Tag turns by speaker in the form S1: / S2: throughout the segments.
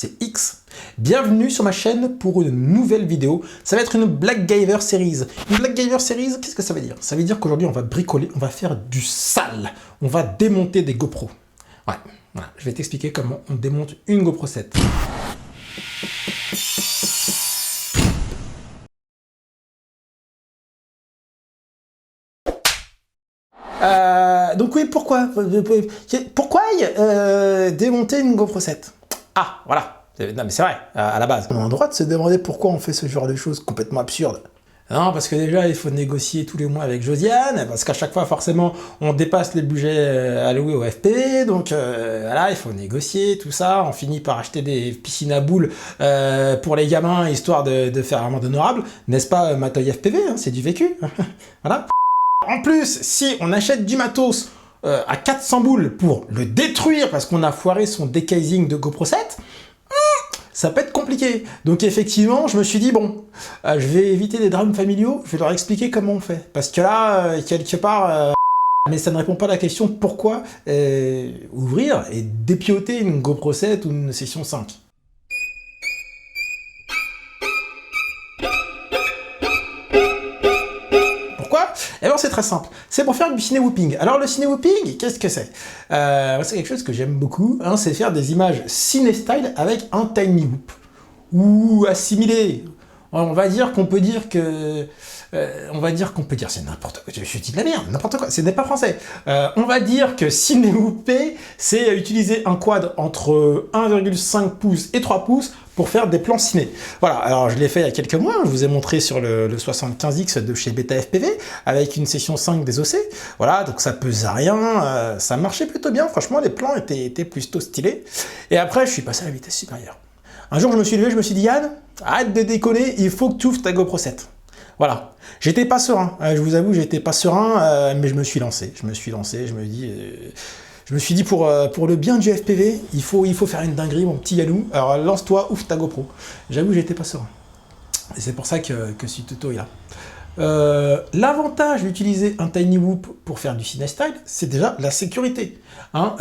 S1: c'est X. Bienvenue sur ma chaîne pour une nouvelle vidéo. Ça va être une Blackgiver Series. Une Blackgiver Series, qu'est-ce que ça veut dire? Ça veut dire qu'aujourd'hui, on va bricoler, on va faire du sale. On va démonter des GoPro. Ouais, voilà. Je vais t'expliquer comment on démonte une GoPro 7. Donc oui, pourquoi démonter une GoPro 7? Ah, voilà. Non mais c'est vrai, à la base. On a le droit de se demander pourquoi on fait ce genre de choses complètement absurdes. Non, parce que déjà, il faut négocier tous les mois avec Josiane, parce qu'à chaque fois, forcément, on dépasse les budgets alloués au FPV, donc voilà, il faut négocier, tout ça. On finit par acheter des piscines à boules pour les gamins, histoire de faire un monde honorable. N'est-ce pas, Matoy FPV, hein, c'est du vécu. Voilà. En plus, si on achète du matos à 400 boules pour le détruire parce qu'on a foiré son decasing de GoPro 7, ça peut être compliqué. Donc effectivement, je me suis dit, bon, je vais éviter des drames familiaux, je vais leur expliquer comment on fait. Parce que là, quelque part, mais ça ne répond pas à la question pourquoi ouvrir et dépioter une GoPro 7 ou une Session 5. Eh bien, c'est très simple. C'est pour faire du ciné-whooping. Alors, le ciné-whooping, qu'est-ce que c'est? C'est quelque chose que j'aime beaucoup. Hein, c'est faire des images ciné-style avec un tiny whoop. Ou assimilé. On va dire qu'on peut dire que... c'est n'importe quoi. Je dis de la merde, n'importe quoi. Ce n'est pas français. On va dire que ciné-whooper, c'est utiliser un quad entre 1,5 pouces et 3 pouces pour faire des plans ciné. Voilà, alors je l'ai fait il y a quelques mois, je vous ai montré sur le 75X de chez Beta FPV, avec une Session 5 des OC. Voilà, donc ça pesait rien, ça marchait plutôt bien, franchement les plans étaient plutôt stylés. Et après, je suis passé à la vitesse supérieure. Un jour, je me suis levé, je me suis dit, Yann, arrête de déconner, il faut que tu ouvres ta GoPro 7. Voilà, j'étais pas serein, je vous avoue, j'étais pas serein, mais je me suis lancé, je me suis dit pour le bien du FPV, il faut faire une dinguerie, mon petit Yannou. Alors lance-toi, ouvre ta GoPro. J'avoue, j'étais pas serein. Et c'est pour ça que ce tuto est là. L'avantage d'utiliser un tiny whoop pour faire du ciné-style, c'est déjà la sécurité. Hein,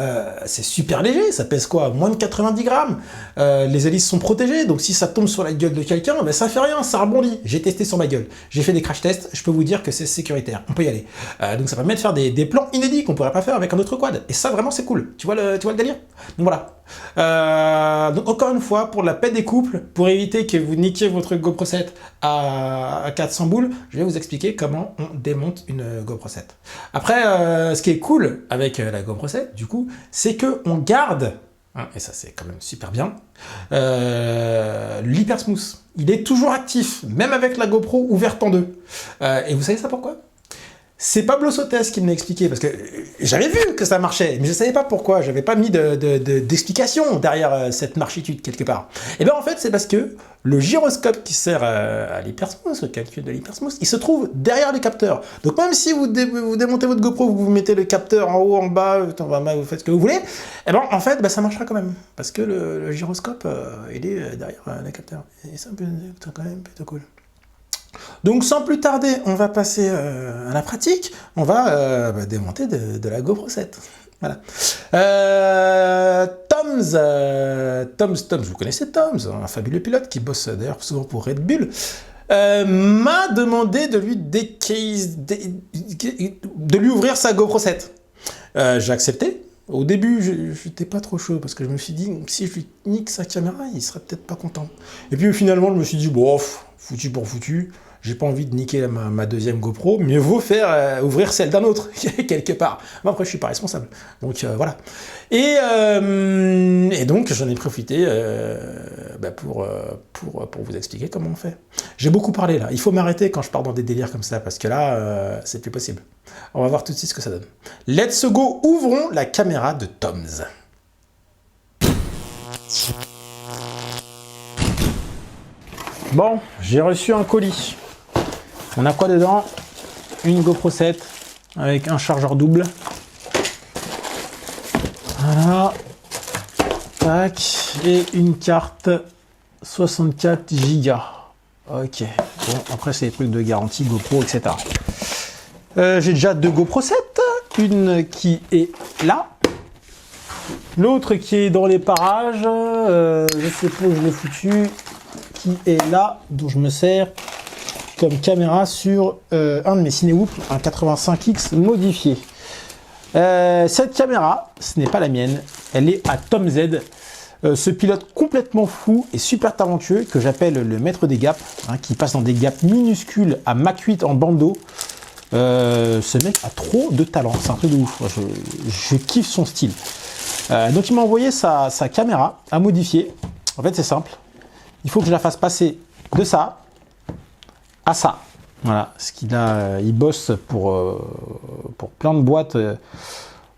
S1: c'est super léger, ça pèse quoi? Moins de 90 grammes. Les hélices sont protégées, donc si ça tombe sur la gueule de quelqu'un, ben ça fait rien, ça rebondit. J'ai testé sur ma gueule, j'ai fait des crash tests, je peux vous dire que c'est sécuritaire, on peut y aller. Donc ça permet de faire des plans inédits qu'on pourrait pas faire avec un autre quad. Et ça vraiment c'est cool, tu vois le délire? Donc voilà. Donc encore une fois, pour la paix des couples, pour éviter que vous niquiez votre GoPro 7 à 400 boules, je vais vous expliquer comment on démonte une GoPro 7. Après, ce qui est cool avec la GoPro 7, du coup, c'est qu'on garde, hein, et ça c'est quand même super bien, l'hyper smooth. Il est toujours actif, même avec la GoPro ouverte en deux. Et vous savez ça pourquoi? C'est Pablo Sotes qui me l'a expliqué, parce que j'avais vu que ça marchait, mais je ne savais pas pourquoi, j'avais pas mis d'explication derrière cette marchitude quelque part. Et bien en fait, c'est parce que le gyroscope qui sert à l'hypersmooth, le calcul de l'hypersmooth, il se trouve derrière les capteurs. Donc même si vous démontez votre GoPro, vous mettez le capteur en haut, en bas, vous faites ce que vous voulez, et bien en fait, ça marchera quand même, parce que le gyroscope, il est derrière les capteurs. Et c'est quand même plutôt cool. Donc sans plus tarder, on va passer à la pratique. On va démonter de la GoPro 7. Voilà. Toms, vous connaissez Toms, un fabuleux pilote qui bosse d'ailleurs souvent pour Red Bull, m'a demandé de lui ouvrir sa GoPro 7. J'ai accepté. Au début, j'étais pas trop chaud parce que je me suis dit, si je lui nique sa caméra, il serait peut-être pas content. Et puis finalement, je me suis dit, bon, foutu pour foutu, j'ai pas envie de niquer ma deuxième GoPro, mieux vaut faire ouvrir celle d'un autre, quelque part. Mais après, je suis pas responsable. Donc voilà. Et donc, j'en ai profité pour vous expliquer comment on fait. J'ai beaucoup parlé là. Il faut m'arrêter quand je pars dans des délires comme ça, parce que là, c'est plus possible. On va voir tout de suite ce que ça donne. Let's go, ouvrons la caméra de Toms. Bon, j'ai reçu un colis. On a quoi dedans? Une GoPro 7 avec un chargeur double. Voilà. Tac. Et une carte 64 Go. Ok. Bon, après, c'est des trucs de garantie, GoPro, etc. J'ai déjà deux GoPro 7. Une qui est là. L'autre qui est dans les parages, je sais pas où je l'ai foutu, qui est là, dont je me sers comme caméra sur un de mes Cinewhoop, un 85X modifié. Cette caméra, ce n'est pas la mienne, elle est à Tom Z, ce pilote complètement fou et super talentueux que j'appelle le maître des gaps, hein, qui passe dans des gaps minuscules à Mach 8 en bandeau. Ce mec a trop de talent, c'est un truc de ouf, je kiffe son style. Donc il m'a envoyé sa caméra à modifier. En fait c'est simple, il faut que je la fasse passer de ça à ça. Voilà, ce qu'il a, il bosse pour plein de boîtes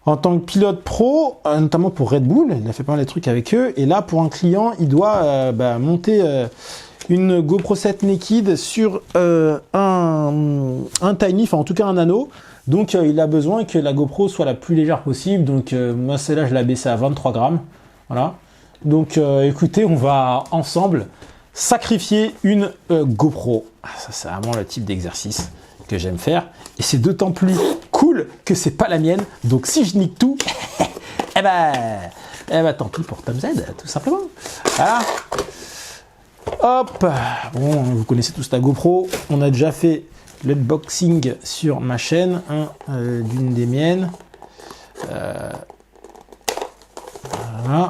S1: en tant que pilote pro, notamment pour Red Bull. Il a fait pas mal de trucs avec eux. Et là, pour un client, il doit monter une GoPro 7 Naked sur un Tiny, enfin en tout cas un Nano. Donc il a besoin que la GoPro soit la plus légère possible. Donc moi, celle-là, je l'ai baissée à 23 grammes. Voilà. Donc écoutez, on va ensemble sacrifier une GoPro. Ça, c'est vraiment le type d'exercice que j'aime faire. Et c'est d'autant plus cool que c'est pas la mienne. Donc si je nique tout, eh ben tant pis pour Tom Z, tout simplement. Voilà. Hop. Bon, vous connaissez tous la GoPro. On a déjà fait l'unboxing sur ma chaîne, d'une des miennes. Voilà.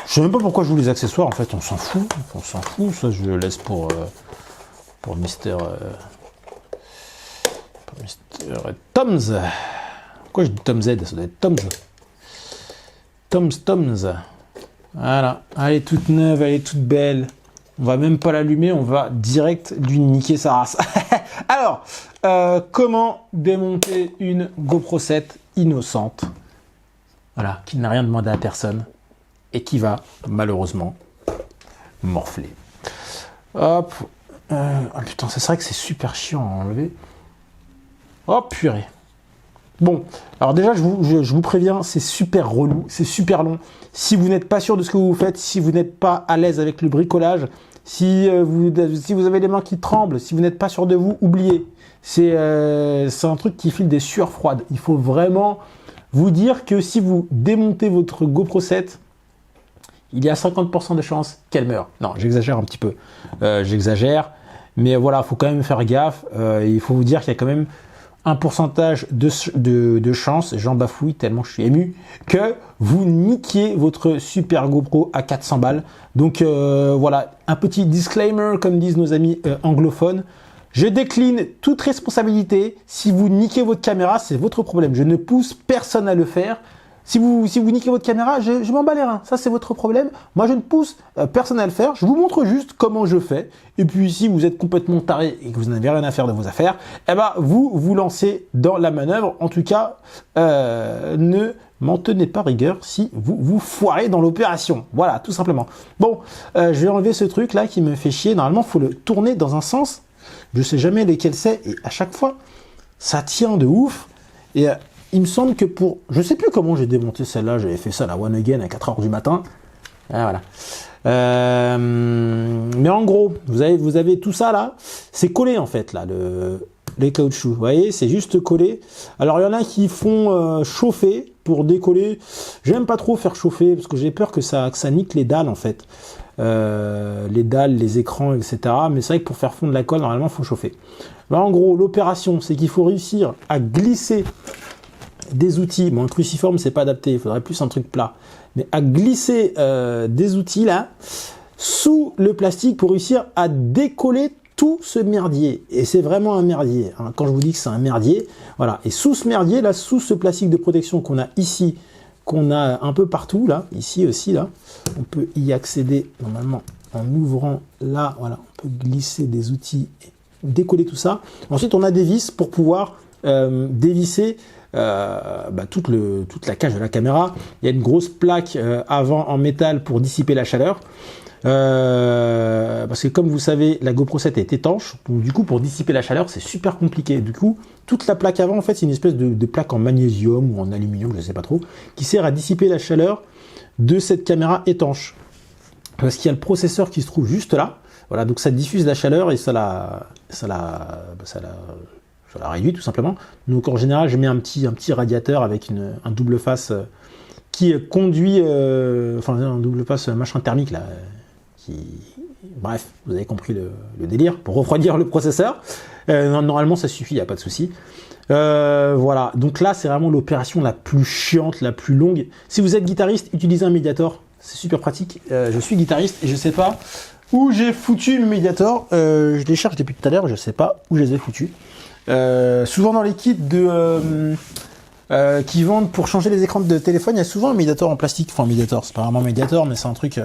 S1: Je sais même pas pourquoi je joue les accessoires, en fait, on s'en fout. On s'en fout, ça je le laisse pour Mister Tom's. Pourquoi je dis Tom Z? Ça doit être Tom's. Tom's. Voilà, elle est toute neuve, elle est toute belle. On va même pas l'allumer, on va direct lui niquer sa race. Alors, comment démonter une GoPro 7 innocente? Voilà, qui n'a rien demandé à personne et qui va malheureusement morfler. Hop. Ah putain, c'est vrai que c'est super chiant à enlever. Oh purée. Bon, alors déjà, je vous préviens, c'est super relou, c'est super long. Si vous n'êtes pas sûr de ce que vous faites, si vous n'êtes pas à l'aise avec le bricolage, si vous avez les mains qui tremblent, si vous n'êtes pas sûr de vous, oubliez. C'est un truc qui file des sueurs froides. Il faut vraiment vous dire que si vous démontez votre GoPro 7, il y a 50% de chances qu'elle meure. Non, j'exagère un petit peu. J'exagère. Mais voilà, il faut quand même faire gaffe. Il faut vous dire qu'il y a quand même un pourcentage de chance, j'en bafouille tellement je suis ému, que vous niquiez votre super GoPro à 400 balles. Donc voilà, un petit disclaimer, comme disent nos amis anglophones. Je décline toute responsabilité. Si vous niquez votre caméra, c'est votre problème. Je ne pousse personne à le faire. Si vous niquez votre caméra, je m'en bats les reins. Ça, c'est votre problème. Moi, je ne pousse personne à le faire. Je vous montre juste comment je fais. Et puis, si vous êtes complètement taré et que vous n'avez rien à faire de vos affaires, eh ben, vous vous lancez dans la manœuvre. En tout cas, ne m'en tenez pas rigueur si vous vous foirez dans l'opération. Voilà, tout simplement. Bon, je vais enlever ce truc-là qui me fait chier. Normalement, il faut le tourner dans un sens. Je sais jamais lesquels c'est. Et à chaque fois, ça tient de ouf. Et il me semble que pour... Je sais plus comment j'ai démonté celle-là. J'avais fait ça à la One Again à 4h du matin. Ah, voilà. Mais en gros, vous avez tout ça là. C'est collé en fait, là, les caoutchoucs. Vous voyez, c'est juste collé. Alors, il y en a qui font chauffer pour décoller. J'aime pas trop faire chauffer parce que j'ai peur que ça nique les dalles en fait. Les dalles, les écrans, etc. Mais c'est vrai que pour faire fondre la colle, normalement, il faut chauffer. Là, en gros, l'opération, c'est qu'il faut réussir à glisser des outils. Bon, un cruciforme, c'est pas adapté. Il faudrait plus un truc plat. Mais à glisser des outils, là, sous le plastique pour réussir à décoller tout ce merdier. Et c'est vraiment un merdier. Hein. Quand je vous dis que c'est un merdier, voilà. Et sous ce merdier, là, sous ce plastique de protection qu'on a ici, qu'on a un peu partout, là, ici aussi, là, on peut y accéder normalement en ouvrant là, voilà, on peut glisser des outils et décoller tout ça. Ensuite, on a des vis pour pouvoir dévisser toute la cage de la caméra. Il y a une grosse plaque avant en métal pour dissiper la chaleur. Parce que comme vous savez, la GoPro 7 est étanche, donc du coup pour dissiper la chaleur c'est super compliqué. Du coup, toute la plaque avant en fait c'est une espèce de plaque en magnésium ou en aluminium, je ne sais pas trop, qui sert à dissiper la chaleur de cette caméra étanche. Parce qu'il y a le processeur qui se trouve juste là. Voilà, donc ça diffuse la chaleur et ça la sur la réduite tout simplement. Donc en général, je mets un petit radiateur avec un double face qui conduit, enfin un double face machin thermique là, bref, vous avez compris le délire, pour refroidir le processeur. Normalement ça suffit, il n'y a pas de souci. Voilà, donc là c'est vraiment l'opération la plus chiante, la plus longue. Si vous êtes guitariste, utilisez un médiator, c'est super pratique. Je suis guitariste et je sais pas où j'ai foutu mes médiators. Je les cherche depuis tout à l'heure, je sais pas où je les ai foutus. Souvent dans les kits qui vendent pour changer les écrans de téléphone, il y a souvent un médiator en plastique. Enfin, un médiator, c'est pas vraiment un médiator, mais c'est un truc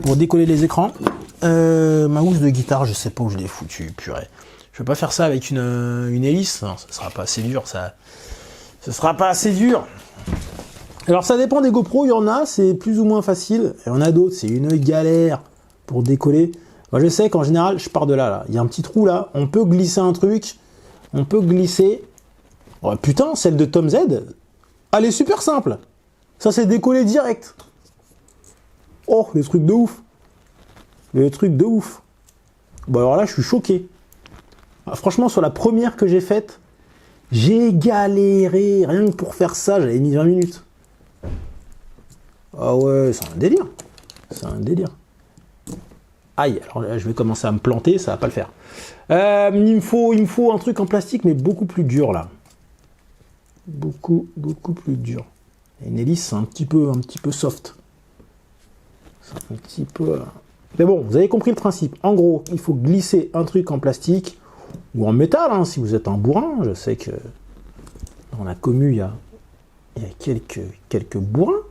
S1: pour décoller les écrans. Ma housse de guitare, je sais pas où je l'ai foutu, purée. Je vais pas faire ça avec une hélice, non, ça sera pas assez dur, ça sera pas assez dur. Alors ça dépend des GoPro, il y en a, c'est plus ou moins facile, et il y en a d'autres, c'est une galère pour décoller. Moi, je sais qu'en général, je pars de là, il y a un petit trou là, on peut glisser un truc, on peut glisser. Oh, putain, celle de Tom Z, elle est super simple. Ça c'est décollé direct. Oh, les trucs de ouf. Les trucs de ouf. Bon alors là, je suis choqué. Franchement, sur la première que j'ai faite, j'ai galéré. Rien que pour faire ça, j'avais mis 20 minutes. Ah ouais, c'est un délire. C'est un délire. Aïe, alors là, je vais commencer à me planter, ça va pas le faire. Il me faut un truc en plastique, mais beaucoup plus dur, là. Beaucoup plus dur. Et une hélice, c'est un petit peu soft. C'est un petit peu... Mais bon, vous avez compris le principe. En gros, il faut glisser un truc en plastique ou en métal, hein, si vous êtes un bourrin. Je sais que dans la commu, il y a quelques bourrins.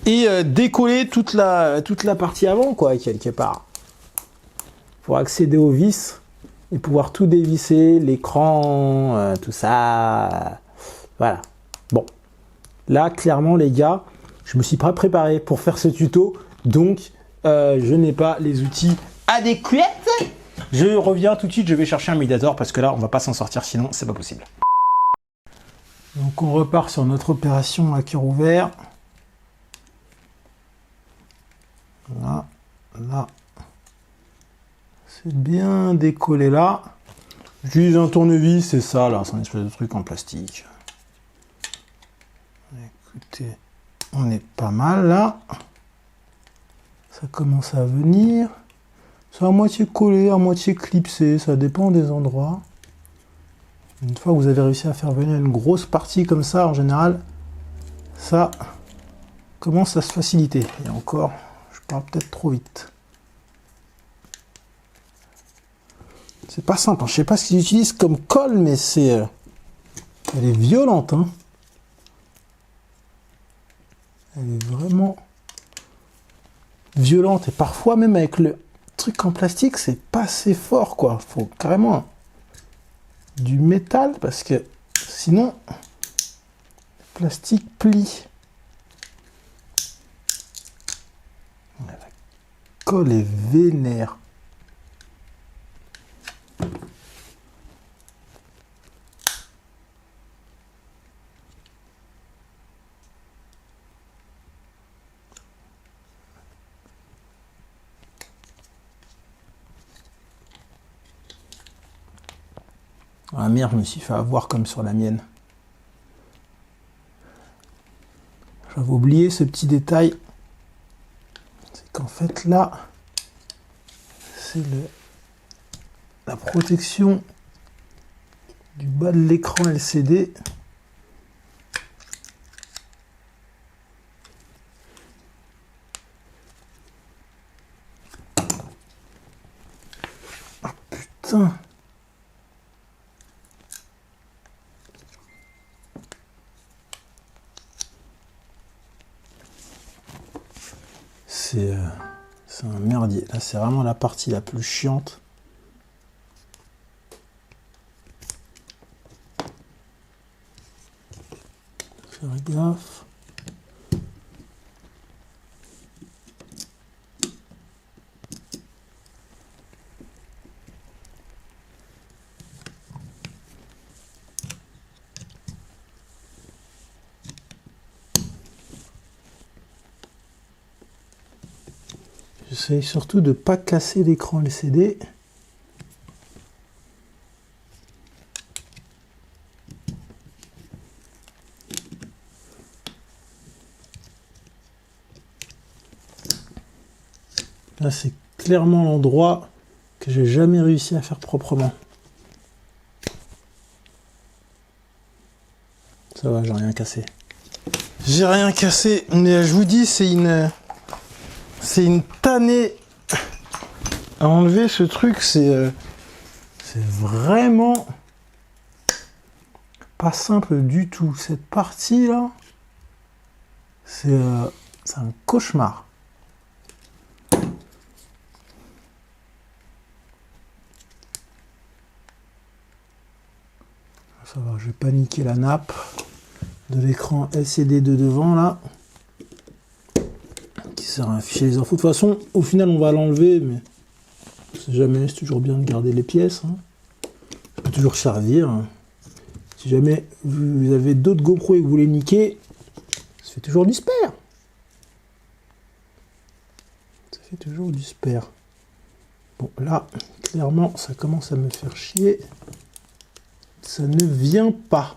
S1: Et décoller toute la partie avant, quoi, quelque part. Pour accéder aux vis et pouvoir tout dévisser, l'écran, tout ça. Voilà. Bon. Là, clairement, les gars, je me suis pas préparé pour faire ce tuto, donc je n'ai pas les outils adéquats. Je reviens tout de suite, je vais chercher un médiator parce que là, on va pas s'en sortir, sinon c'est pas possible. Donc on repart sur notre opération à cœur ouvert. Là, là. C'est bien décollé là. J'utilise un tournevis, c'est ça là, c'est un espèce de truc en plastique. Écoutez, on est pas mal là. Ça commence à venir. C'est à moitié collé, à moitié clipsé, ça dépend des endroits. Une fois que vous avez réussi à faire venir une grosse partie comme ça, en général, ça commence à se faciliter. Et encore, je parle peut-être trop vite. C'est pas simple, hein. Je sais pas ce qu'ils utilisent comme colle, mais c'est... elle est violente, hein. Elle est vraiment violente. Et parfois, même avec le truc en plastique, c'est pas assez fort, quoi. Faut carrément du métal, parce que sinon, le plastique plie. La colle est vénère. Ah merde, je me suis fait avoir comme sur la mienne. J'avais oublié ce petit détail. C'est qu'en fait là, c'est la protection du bas de l'écran LCD. Ah putain! C'est un merdier. Là, c'est vraiment la partie la plus chiante. Faire gaffe. J'essaye surtout de ne pas casser l'écran LCD. Là, c'est clairement l'endroit que j'ai jamais réussi à faire proprement. Ça va, j'ai rien cassé. J'ai rien cassé, mais je vous dis, c'est une tannée à enlever ce truc. C'est vraiment pas simple du tout. Cette partie là, c'est un cauchemar. Ça va, je vais pas niquer la nappe de l'écran LCD de devant là, qui sert à afficher les infos. De toute façon, au final, on va l'enlever, mais on sait jamais, c'est toujours bien de garder les pièces. Hein. Ça peut toujours servir. Si jamais vous avez d'autres GoPro et que vous les niquez, ça fait toujours du spare. Ça fait toujours du spare. Bon, là, clairement, ça commence à me faire chier. Ça ne vient pas.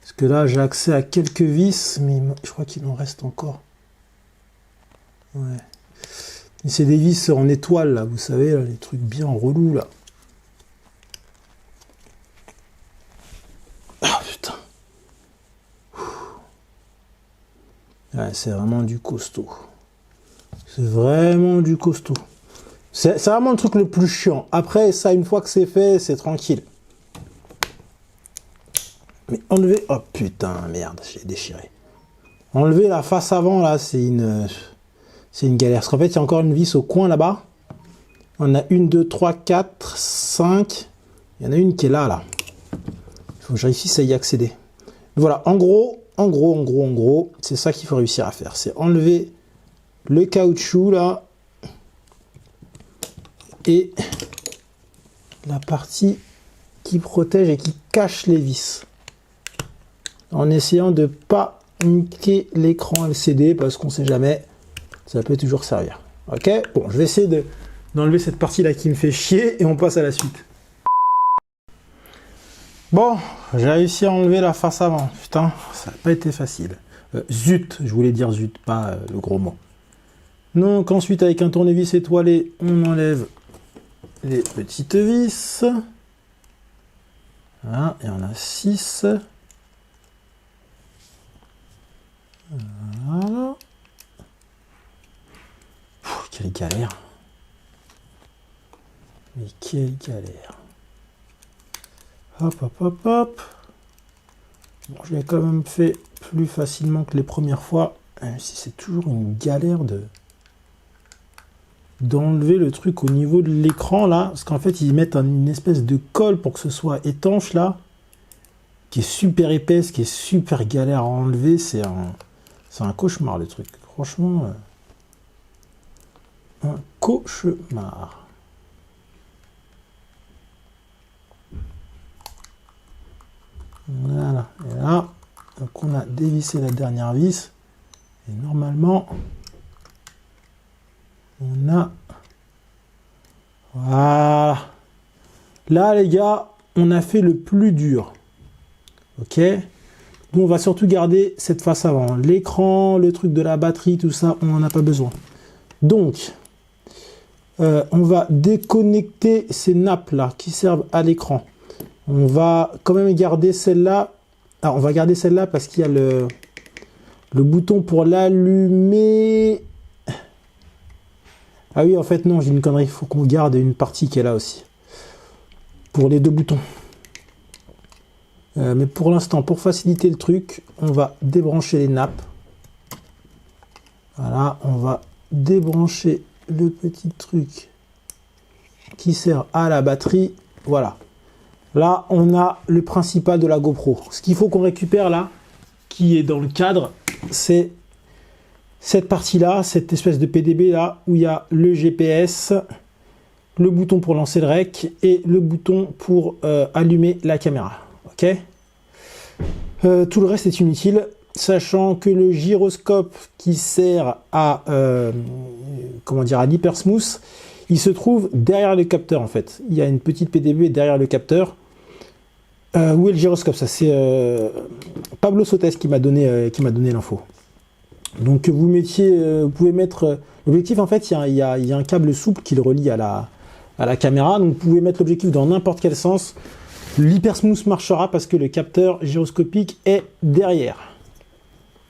S1: Parce que là, j'ai accès à quelques vis, mais je crois qu'il en reste encore. Ouais. C'est des vis en étoile, là, vous savez, là, les trucs bien relous, là. Ah, putain. Ouais, c'est vraiment du costaud. C'est vraiment du costaud. C'est vraiment le truc le plus chiant. Après, ça, une fois que c'est fait, c'est tranquille. Mais enlever... Oh putain, merde, j'ai déchiré. Enlever la face avant, là, c'est une galère. Parce qu'en fait, il y a encore une vis au coin, là-bas. On a 1, 2, 3, 4, 5. Il y en a une qui est là, là. Il faut que je réussisse à y accéder. Voilà, en gros, c'est ça qu'il faut réussir à faire. C'est enlever le caoutchouc, là. Et la partie qui protège et qui cache les vis. En essayant de ne pas niquer l'écran LCD, parce qu'on sait jamais, ça peut toujours servir. Ok, bon, je vais essayer d'enlever cette partie-là qui me fait chier, et on passe à la suite. Bon, j'ai réussi à enlever la face avant. Putain, ça n'a pas été facile. Zut, je voulais dire zut, pas le gros mot. Donc ensuite, avec un tournevis étoilé, on enlève les petites vis. Voilà, et on a 6. Voilà. Pff, quelle galère. Mais quelle galère. Hop, hop, hop, hop. Bon, je l'ai quand même fait plus facilement que les premières fois. Même si c'est toujours une galère d'enlever le truc au niveau de l'écran là. Parce qu'en fait, ils mettent une espèce de colle pour que ce soit étanche là. Qui est super épaisse, qui est super galère à enlever. C'est un cauchemar le truc. Franchement, un cauchemar. Voilà. Et là, donc on a dévissé la dernière vis. Et normalement, on a... Voilà. Là, les gars, on a fait le plus dur. Ok? Donc, on va surtout garder cette face avant. L'écran, le truc de la batterie, tout ça, on n'en a pas besoin. Donc, on va déconnecter ces nappes-là qui servent à l'écran. On va quand même garder celle-là. Ah, on va garder celle-là parce qu'il y a le bouton pour l'allumer. Ah oui, en fait, non, j'ai une connerie. Il faut qu'on garde une partie qui est là aussi. Pour les deux boutons. Mais pour l'instant, pour faciliter le truc, on va débrancher les nappes. Voilà, on va débrancher le petit truc qui sert à la batterie. Voilà. Là, on a le principal de la GoPro. Ce qu'il faut qu'on récupère là, qui est dans le cadre, c'est cette partie-là, cette espèce de PDB là, où il y a le GPS, le bouton pour lancer le rec et le bouton pour allumer la caméra. Ok. Tout le reste est inutile, sachant que le gyroscope qui sert à comment dire, à l'hypersmooth, il se trouve derrière le capteur en fait. Il y a une petite PDB derrière le capteur. Où est le gyroscope? Ça, c'est Pablo Sotes qui m'a donné l'info. Donc, vous pouvez mettre... l'objectif, en fait, il y a un câble souple qui le relie à la caméra. Donc, vous pouvez mettre l'objectif dans n'importe quel sens. L'hypersmooth marchera parce que le capteur gyroscopique est derrière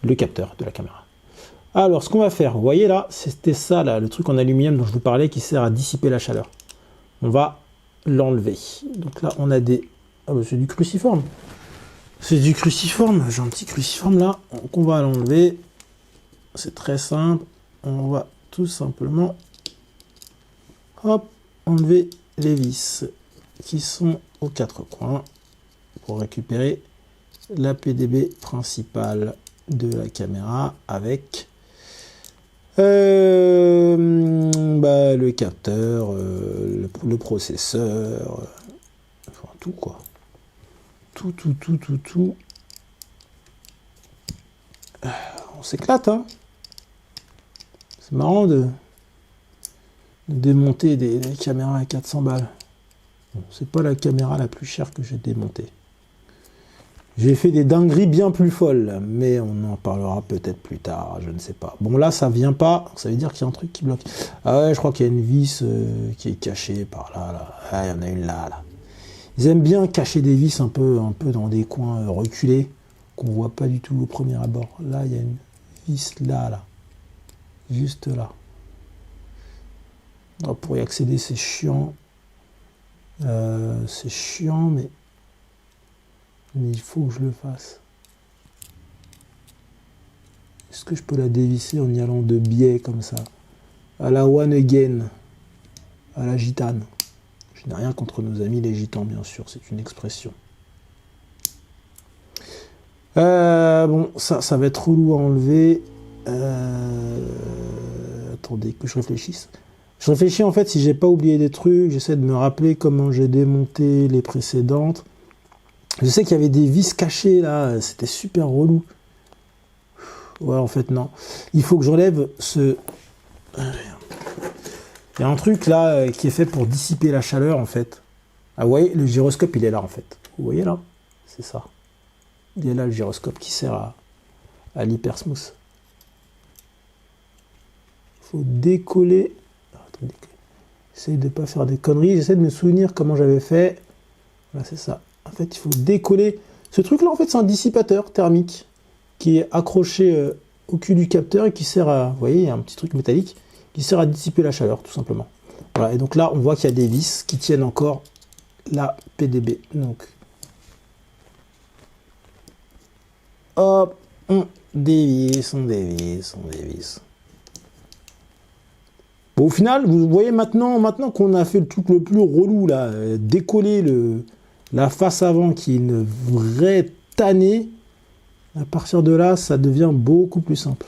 S1: le capteur de la caméra. Alors, ce qu'on va faire, vous voyez là, c'était ça, là, le truc en aluminium dont je vous parlais qui sert à dissiper la chaleur. On va l'enlever. Donc là, on a des... Ah bah, c'est du cruciforme. C'est du cruciforme. J'ai un petit cruciforme là. Donc on va l'enlever. C'est très simple. On va tout simplement hop, enlever les vis qui sont aux quatre coins pour récupérer la PDB principale de la caméra avec le capteur, le processeur, enfin tout quoi. Tout. On s'éclate, hein. C'est marrant de démonter des caméras à 400 balles. Bon, c'est pas la caméra la plus chère que j'ai démontée. J'ai fait des dingueries bien plus folles, mais on en parlera peut-être plus tard, je ne sais pas. Bon, là, ça vient pas, ça veut dire qu'il y a un truc qui bloque. Ah ouais, je crois qu'il y a une vis qui est cachée par là, là. Ah, il y en a une là. Ils aiment bien cacher des vis un peu dans des coins reculés, qu'on voit pas du tout au premier abord. Là, il y a une vis là. Juste là. Alors, pour y accéder, c'est chiant. C'est chiant, mais il faut que je le fasse. Est-ce que je peux la dévisser en y allant de biais comme ça? À la one again. À la gitane. Je n'ai rien contre nos amis les gitans, bien sûr, c'est une expression. Bon, ça va être relou à enlever. Attendez que je réfléchisse. Je réfléchis en fait si j'ai pas oublié des trucs, j'essaie de me rappeler comment j'ai démonté les précédentes. Je sais qu'il y avait des vis cachées là, c'était super relou. Ouais, en fait, non. Il faut que j'enlève ce... Il y a un truc là qui est fait pour dissiper la chaleur en fait. Ah, vous voyez, le gyroscope il est là en fait. Vous voyez là? C'est ça. Il est là le gyroscope qui sert à l'hypersmooth. Il faut décoller. Attendez, j'essaie de ne pas faire des conneries. J'essaie de me souvenir comment j'avais fait. Voilà, c'est ça. En fait, il faut décoller. Ce truc là en fait c'est un dissipateur thermique qui est accroché au cul du capteur et qui sert à... Vous voyez, il y a un petit truc métallique qui sert à dissiper la chaleur, tout simplement. Voilà, et donc là, on voit qu'il y a des vis qui tiennent encore la PDB. Donc, hop, on dévisse. Bon, au final, vous voyez maintenant qu'on a fait le truc le plus relou, là, décoller la face avant qui est une vraie tannée. À partir de là, ça devient beaucoup plus simple.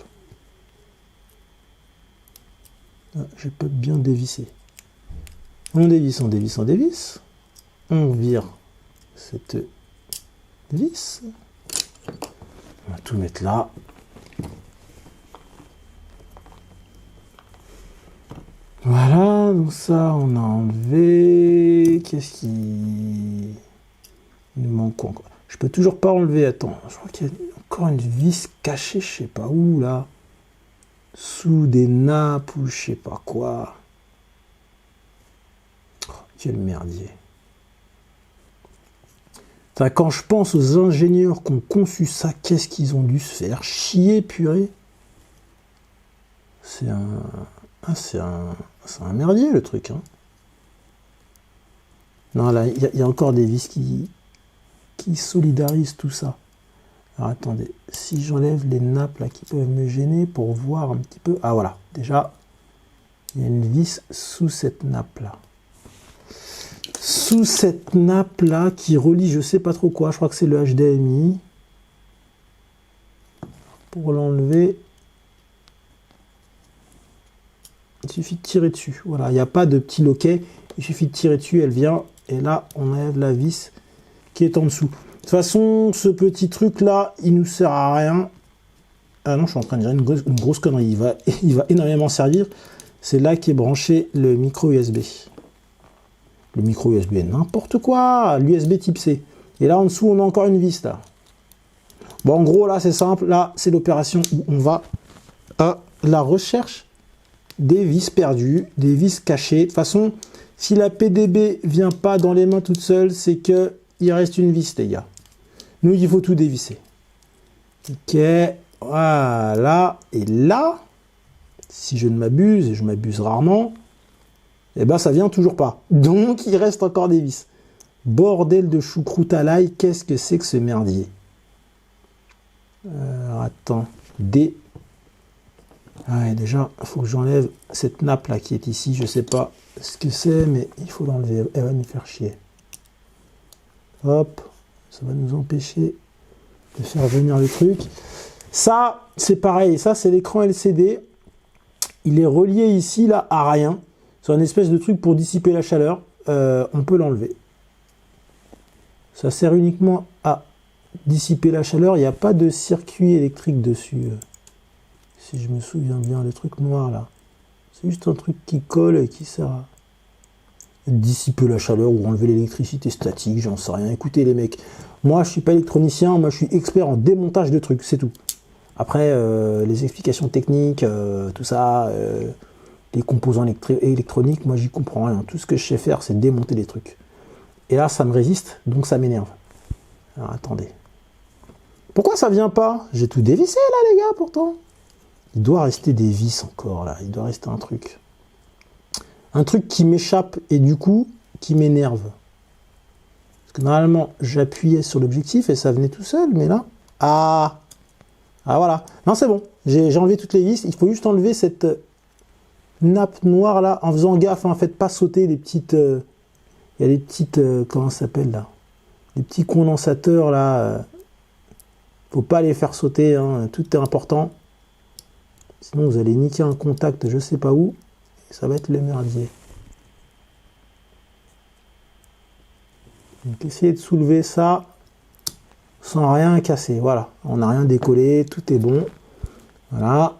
S1: Ah, je peux bien dévisser. On dévisse. On vire cette vis. On va tout mettre là. Voilà, donc ça, on a enlevé. Qu'est-ce qui... Il nous manque quoi encore? Je peux toujours pas enlever, attends, je crois qu'il y a encore une vis cachée, je sais pas où, là. Sous des nappes ou je sais pas quoi. Oh, quel merdier. Enfin, quand je pense aux ingénieurs qui ont conçu ça, qu'est-ce qu'ils ont dû se faire chier, purée. C'est un merdier, le truc. Hein. Non, là, il y a encore des vis qui solidarisent tout ça. Alors attendez, si j'enlève les nappes là qui peuvent me gêner pour voir un petit peu... Ah voilà, déjà, il y a une vis sous cette nappe là. Sous cette nappe là qui relie je sais pas trop quoi, je crois que c'est le HDMI. Pour l'enlever, il suffit de tirer dessus. Voilà, il n'y a pas de petit loquet, il suffit de tirer dessus, elle vient, et là on enlève la vis qui est en dessous. De toute façon, ce petit truc-là, il nous sert à rien. Ah non, je suis en train de dire une grosse connerie. Il va énormément servir. C'est là qu'est branché le micro USB. Le micro USB, n'importe quoi. L'USB type C. Et là, en dessous, on a encore une vis, là. Bon, en gros, là, c'est simple. Là, c'est l'opération où on va à la recherche des vis perdues, des vis cachées. De toute façon, si la PDB vient pas dans les mains toute seule, c'est que il reste une vis, les gars. Nous, il faut tout dévisser. Ok, voilà. Et là, si je ne m'abuse, et je m'abuse rarement, eh ben, ça vient toujours pas. Donc, il reste encore des vis. Bordel de choucroute à l'ail, qu'est-ce que c'est que ce merdier? Attends, ouais, déjà, il faut que j'enlève cette nappe-là qui est ici. Je sais pas ce que c'est, mais il faut l'enlever. Elle va nous faire chier. Hop, ça va nous empêcher de faire venir le truc. Ça, c'est pareil. Ça, c'est l'écran LCD. Il est relié ici, là, à rien. C'est un espèce de truc pour dissiper la chaleur. On peut l'enlever. Ça sert uniquement à dissiper la chaleur. Il n'y a pas de circuit électrique dessus. Si je me souviens bien, le truc noir, là. C'est juste un truc qui colle et qui sert à dissiper la chaleur ou enlever l'électricité statique. J'en sais rien. Écoutez, les mecs, moi, je suis pas électronicien. Moi, je suis expert en démontage de trucs. C'est tout. Après, les explications techniques, tout ça, les composants électroniques, moi, j'y comprends rien. Tout ce que je sais faire, c'est démonter les trucs. Et là, ça me résiste, donc ça m'énerve. Alors, attendez. Pourquoi ça vient pas? J'ai tout dévissé, là, les gars, pourtant. Il doit rester des vis encore, là. Il doit rester un truc. Un truc qui m'échappe et du coup, qui m'énerve. Parce que normalement, j'appuyais sur l'objectif et ça venait tout seul, mais là... Ah, voilà. Non, c'est bon. J'ai enlevé toutes les vis. Il faut juste enlever cette nappe noire, là, en faisant gaffe. En fait, pas sauter les petites... Il y a des petites... comment ça s'appelle, là? Les petits condensateurs, là. Faut pas les faire sauter, hein. Tout est important. Sinon, vous allez niquer un contact, je sais pas où. Et ça va être le merdier. Donc, essayez de soulever ça sans rien casser. Voilà. On n'a rien décollé. Tout est bon. Voilà.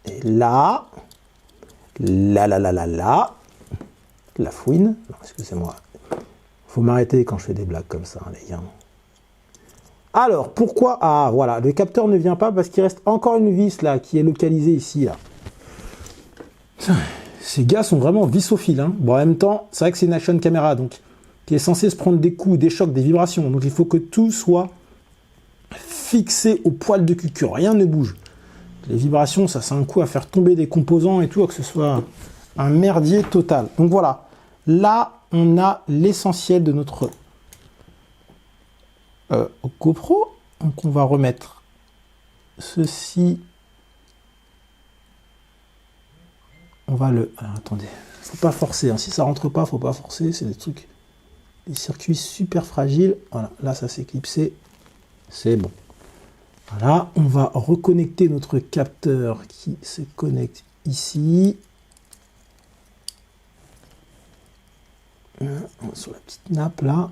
S1: Et là. Là. La fouine. Non, excusez-moi. Faut m'arrêter quand je fais des blagues comme ça, hein, les gars. Alors, pourquoi... Ah, voilà, le capteur ne vient pas parce qu'il reste encore une vis, là, qui est localisée ici, là. Ces gars sont vraiment vissophiles, hein. Bon, en même temps, c'est vrai que c'est une action caméra, donc, qui est censée se prendre des coups, des chocs, des vibrations. Donc, il faut que tout soit fixé au poil de cul, que rien ne bouge. Les vibrations, ça, c'est un coup à faire tomber des composants et tout, à que ce soit un merdier total. Donc, voilà. Là, on a l'essentiel de notre GoPro. Donc, on va remettre ceci. On va le... Alors, attendez, faut pas forcer. Hein. Si ça rentre pas, faut pas forcer. C'est des trucs, des circuits super fragiles. Voilà, là, ça s'est clipsé. C'est bon. Voilà, on va reconnecter notre capteur qui se connecte ici. Sur la petite nappe là,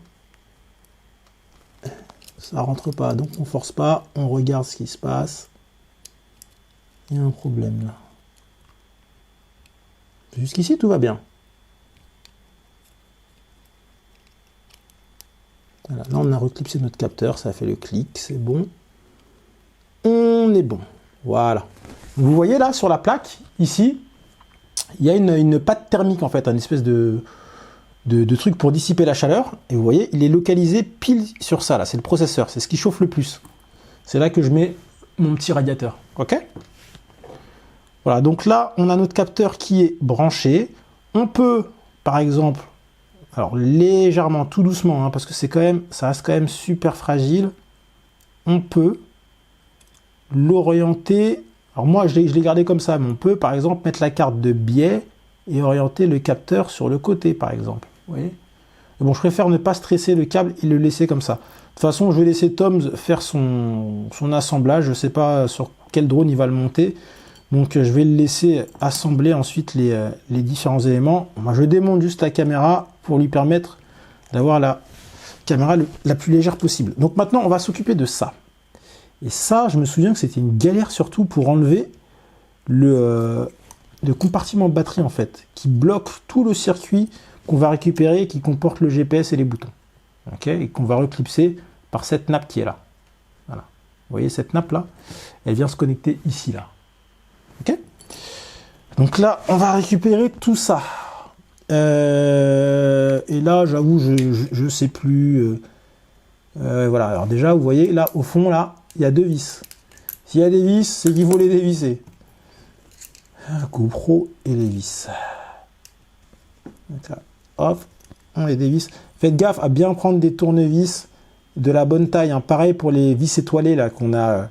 S1: ça rentre pas, donc on force pas, on regarde ce qui se passe. Il y a un problème là. Jusqu'ici tout va bien. Voilà, là on a reclipsé notre capteur, ça a fait le clic, c'est bon. On est bon, voilà. Vous voyez là sur la plaque, ici, il y a une pâte thermique en fait, une espèce de truc pour dissiper la chaleur. Et vous voyez, il est localisé pile sur ça, là. C'est le processeur, c'est ce qui chauffe le plus. C'est là que je mets mon petit radiateur. OK? Voilà, donc là, on a notre capteur qui est branché. On peut, par exemple, alors légèrement, tout doucement, hein, parce que c'est quand même, ça reste quand même super fragile. On peut l'orienter. Alors moi, je l'ai gardé comme ça, mais on peut, par exemple, mettre la carte de biais et orienter le capteur sur le côté, par exemple. Vous voyez? Bon, je préfère ne pas stresser le câble et le laisser comme ça. De toute façon, je vais laisser Tom faire son assemblage. Je ne sais pas sur quel drone il va le monter. Donc, je vais le laisser assembler ensuite les différents éléments. Moi, je démonte juste la caméra pour lui permettre d'avoir la caméra la plus légère possible. Donc, maintenant, on va s'occuper de ça. Et ça, je me souviens que c'était une galère surtout pour enlever le compartiment batterie, en fait, qui bloque tout le circuit qu'on va récupérer, qui comporte le GPS et les boutons. ok, et qu'on va reclipser par cette nappe qui est là. Voilà. Vous voyez cette nappe là, elle vient se connecter ici là. Ok. Donc là, on va récupérer tout ça. Et là, j'avoue, je sais plus. Voilà. Alors déjà, vous voyez là, au fond là, il y a 2 vis. S'il y a des vis, c'est qu'il faut les dévisser. GoPro et les vis. Donc là, hop, on les dévisse. Faites gaffe à bien prendre des tournevis de la bonne taille. Hein. Pareil pour les vis étoilées là qu'on a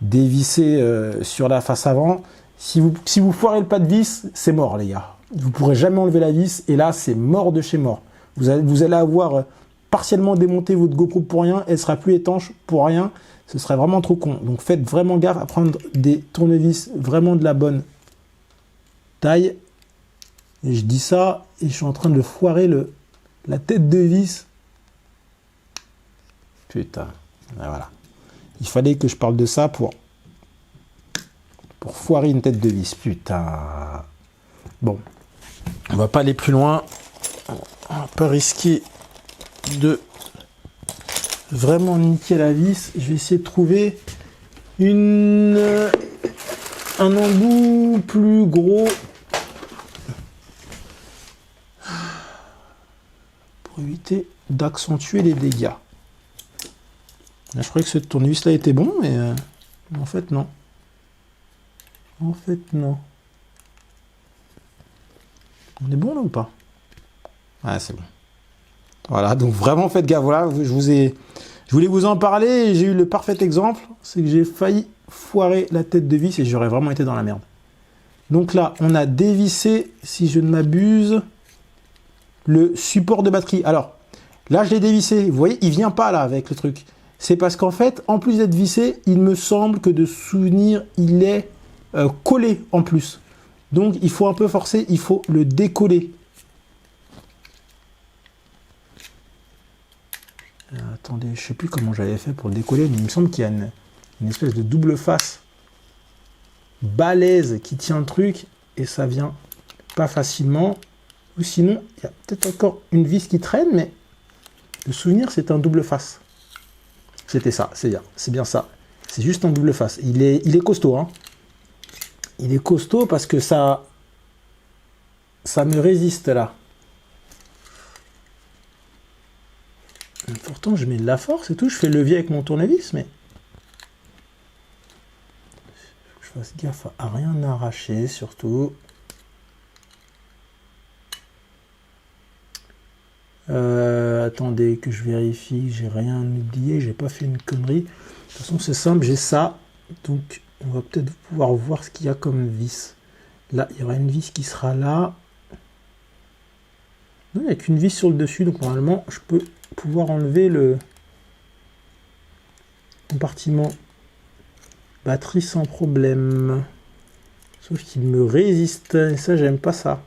S1: dévissées sur la face avant. Si vous foirez le pas de vis, c'est mort les gars. Vous ne pourrez jamais enlever la vis et là c'est mort de chez mort. Vous allez avoir partiellement démonté votre GoPro pour rien, elle sera plus étanche pour rien. Ce serait vraiment trop con. Donc faites vraiment gaffe à prendre des tournevis vraiment de la bonne taille. Et je dis ça et je suis en train de foirer la tête de vis. Putain, voilà. Il fallait que je parle de ça pour foirer une tête de vis. Putain. Bon, on va pas aller plus loin. On va pas risquer de vraiment niquer la vis. Je vais essayer de trouver un embout plus gros pour éviter d'accentuer les dégâts. Là, je croyais que ce tournevis là était bon, mais en fait non. En fait non. On est bon là ou pas? Ouais, c'est bon. Voilà, donc vraiment faites gaffe. Voilà, je voulais vous en parler et j'ai eu le parfait exemple. C'est que j'ai failli foirer la tête de vis et j'aurais vraiment été dans la merde. Donc là, on a dévissé, si je ne m'abuse, le support de batterie. Alors, là, je l'ai dévissé. Vous voyez, il vient pas là avec le truc. C'est parce qu'en fait, en plus d'être vissé, il me semble que de souvenir, il est collé en plus. Donc, il faut un peu forcer, il faut le décoller. Attendez, je sais plus comment j'avais fait pour le décoller, mais il me semble qu'il y a une espèce de double face balèze qui tient le truc et ça vient pas facilement. Ou sinon, il y a peut-être encore une vis qui traîne, mais le souvenir, c'est un double face. C'était ça, c'est bien ça. C'est juste un double face. Il est costaud, hein. Il est costaud parce que ça me résiste là. Pourtant, je mets de la force et tout. Je fais le levier avec mon tournevis, mais je fasse gaffe à rien arracher, surtout. Attendez que je vérifie. J'ai rien oublié. J'ai pas fait une connerie. De toute façon, c'est simple. J'ai ça. Donc, on va peut-être pouvoir voir ce qu'il y a comme vis. Là, il y aura une vis qui sera là. Non, il n'y a qu'une vis sur le dessus. Donc, normalement, je peux pouvoir enlever le compartiment batterie sans problème. Sauf qu'il me résiste. Et ça, j'aime pas ça.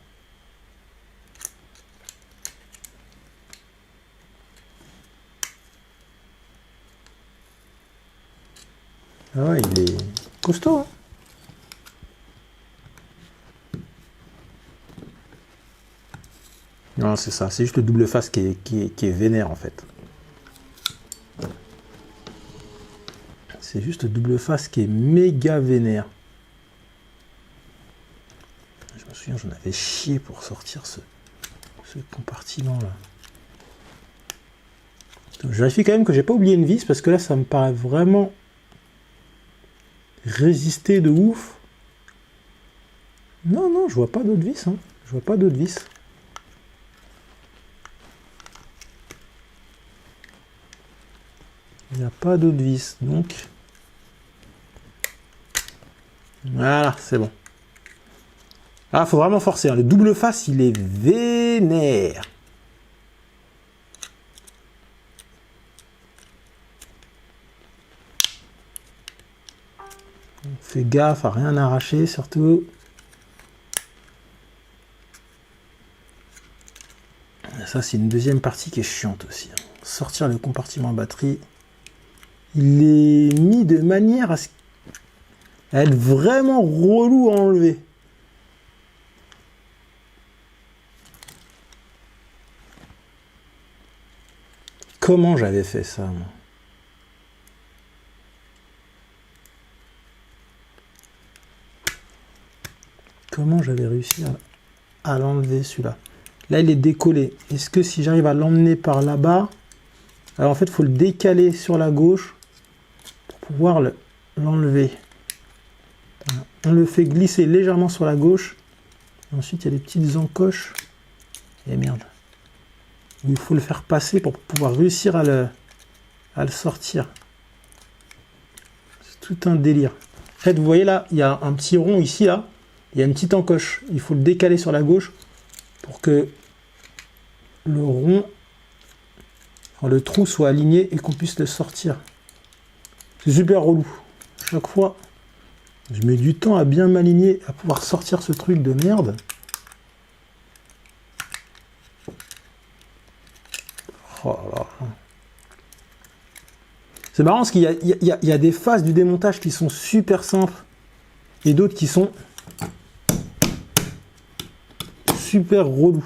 S1: Ah ouais, il est costaud, hein. Non, c'est ça. C'est juste le double face qui est vénère, en fait. C'est juste le double face qui est méga vénère. Je me souviens, j'en avais chié pour sortir ce compartiment-là. Je vérifie quand même que j'ai pas oublié une vis, parce que là, ça me paraît vraiment résister de ouf. Non, non, je vois pas d'autres vis, hein. Je vois pas d'autres vis. Il n'y a pas d'autres vis, donc voilà, c'est bon. Ah, faut vraiment forcer, hein. Le double face, il est vénère. Fais gaffe à rien arracher, surtout. Ça, c'est une deuxième partie qui est chiante aussi, hein. Sortir le compartiment batterie. Il est mis de manière à être vraiment relou à enlever. comment j'avais fait ça, moi? Comment j'avais réussi à l'enlever, celui-là? Là, il est décollé. Est-ce que si j'arrive à l'emmener par là-bas... Alors, en fait, il faut le décaler sur la gauche pour pouvoir l'enlever. Voilà. On le fait glisser légèrement sur la gauche. Ensuite, il y a des petites encoches. Et merde. Il faut le faire passer pour pouvoir réussir à le sortir. C'est tout un délire. En fait, vous voyez là, il y a un petit rond ici, là. Il y a une petite encoche. Il faut le décaler sur la gauche pour que le rond, enfin, le trou soit aligné et qu'on puisse le sortir. C'est super relou. Chaque fois, je mets du temps à bien m'aligner, à pouvoir sortir ce truc de merde. Oh là là. C'est marrant parce qu'il y a des phases du démontage qui sont super simples et d'autres qui sont super relou.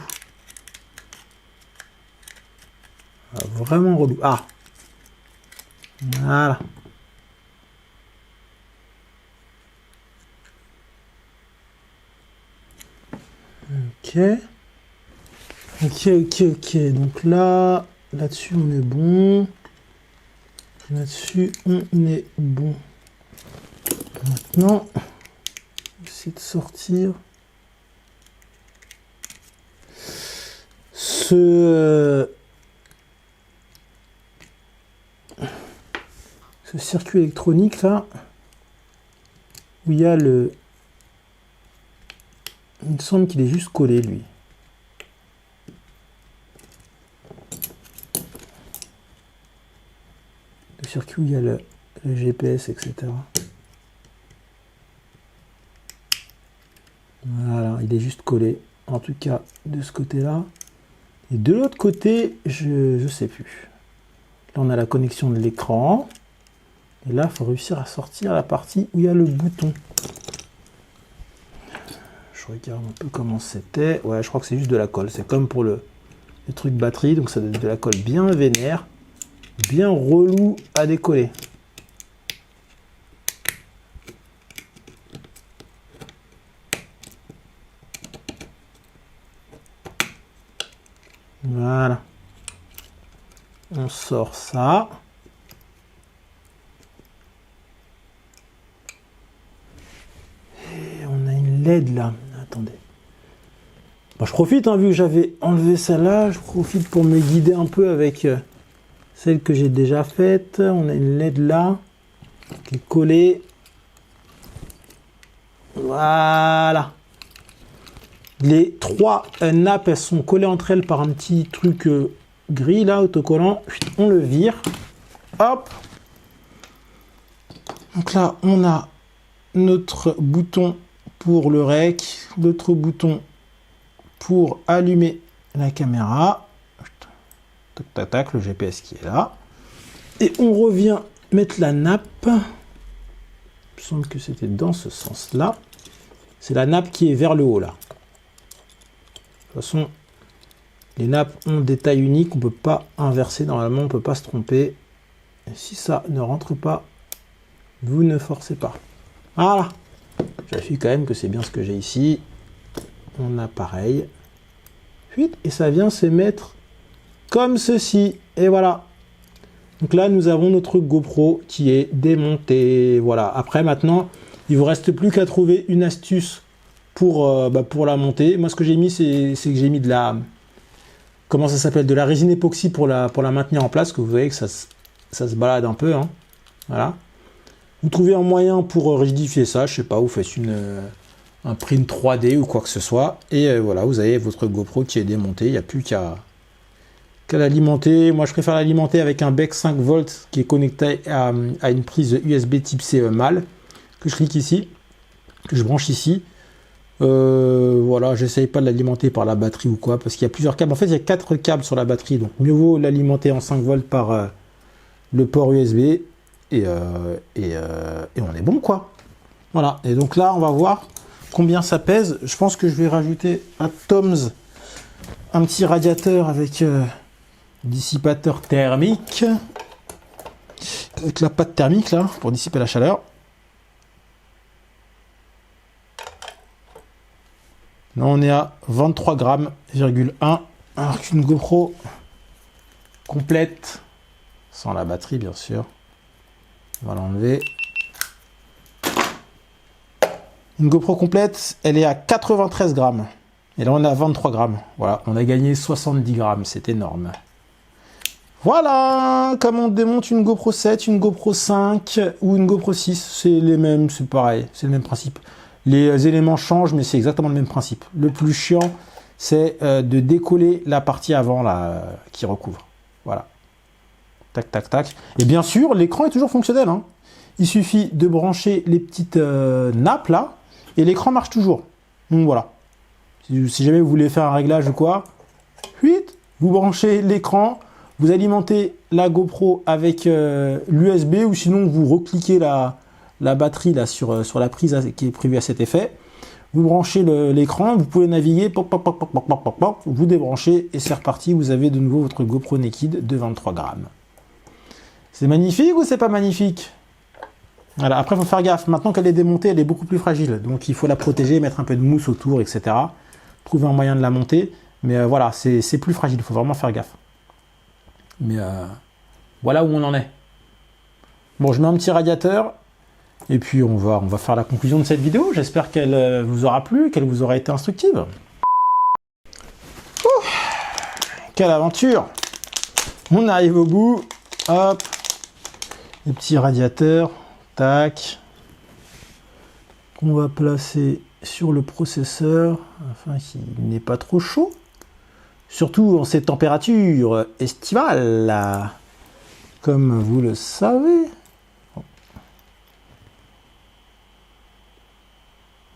S1: Ah, vraiment relou. Ah. Voilà. Ok. Ok. Donc là-dessus, on est bon. Là-dessus, on est bon. Maintenant, essayer de sortir ce circuit électronique là, où il y a le... Il me semble qu'il est juste collé, lui. Le circuit où il y a le GPS, etc. Voilà, il est juste collé. En tout cas, de ce côté-là. Et de l'autre côté, je sais plus. Là, on a la connexion de l'écran. Et là, il faut réussir à sortir la partie où il y a le bouton. Je regarde un peu comment c'était. Ouais, je crois que c'est juste de la colle. C'est comme pour le truc batterie. Donc, ça doit être de la colle bien vénère. Bien relou à décoller. Voilà. On sort ça. Et on a une LED là. Attendez. Bon, je profite, hein, vu que j'avais enlevé celle-là, je profite pour me guider un peu avec celle que j'ai déjà faite. On a une LED là qui est collée. Voilà. Les trois nappes, elles sont collées entre elles par un petit truc gris là, autocollant. On le vire. Hop. Donc là, on a notre bouton pour le rec, notre bouton pour allumer la caméra. Tac, tac, tac, le GPS qui est là. Et on revient mettre la nappe. Il me semble que c'était dans ce sens-là. C'est la nappe qui est vers le haut là. De toute façon, les nappes ont des tailles uniques, on ne peut pas inverser, normalement on ne peut pas se tromper. Et si ça ne rentre pas, vous ne forcez pas. Voilà. J'affiche quand même que c'est bien ce que j'ai ici. On a pareil. Et ça vient se mettre comme ceci. Et voilà. Donc là, nous avons notre GoPro qui est démontée. Voilà. Après, maintenant, il ne vous reste plus qu'à trouver une astuce pour la monter. Moi, ce que j'ai mis, c'est que j'ai mis de la... Comment ça s'appelle? De la résine époxy pour la maintenir en place. Que vous voyez que ça se balade un peu. Hein. Voilà. Vous trouvez un moyen pour rigidifier ça. Je sais pas, vous faites un print 3D ou quoi que ce soit. Et voilà, vous avez votre GoPro qui est démonté. Il n'y a plus qu'à l'alimenter. Moi, je préfère l'alimenter avec un bec 5 volts qui est connecté à une prise USB type C mâle. Que je clique ici. Que je branche ici. Voilà, j'essaye pas de l'alimenter par la batterie ou quoi, parce qu'il y a plusieurs câbles. En fait, il y a 4 câbles sur la batterie, donc mieux vaut l'alimenter en 5 volts par le port USB, et on est bon, quoi. Voilà, et donc là, on va voir combien ça pèse. Je pense que je vais rajouter à Tom's un petit radiateur avec Dissipateur thermique. Avec la pâte thermique là, pour dissiper la chaleur. Là on est à 23 grammes, alors qu'une GoPro complète, sans la batterie bien sûr, on va l'enlever. Une GoPro complète, elle est à 93 grammes. Et là on est à 23 grammes. Voilà, on a gagné 70 grammes, c'est énorme. Voilà, comme on démonte une GoPro 7, une GoPro 5 ou une GoPro 6, c'est les mêmes, c'est pareil, c'est le même principe. Les éléments changent, mais c'est exactement le même principe. Le plus chiant, c'est de décoller la partie avant là, qui recouvre. Voilà. Tac, tac, tac. Et bien sûr, l'écran est toujours fonctionnel. Hein. Il suffit de brancher les petites nappes là, et l'écran marche toujours. Donc voilà. Si jamais vous voulez faire un réglage ou quoi, vous branchez l'écran, vous alimentez la GoPro avec l'USB, ou sinon vous recliquez la batterie là, sur la prise qui est prévue à cet effet. Vous branchez l'écran, vous pouvez naviguer, vous débranchez et c'est reparti. Vous avez de nouveau votre GoPro Naked de 23 grammes. C'est magnifique ou c'est pas magnifique? Voilà. Après, il faut faire gaffe. Maintenant qu'elle est démontée, elle est beaucoup plus fragile. Donc, il faut la protéger, mettre un peu de mousse autour, etc. Trouver un moyen de la monter. Mais voilà, c'est plus fragile. Il faut vraiment faire gaffe. Mais voilà où on en est. Bon, je mets un petit radiateur. Et puis, on va faire la conclusion de cette vidéo. J'espère qu'elle vous aura plu, qu'elle vous aura été instructive. Ouh, quelle aventure! On arrive au bout. Hop. Les petits radiateurs. Tac. Qu'on va placer sur le processeur afin qu'il n'est pas trop chaud. Surtout en ces températures estivales, là, comme vous le savez.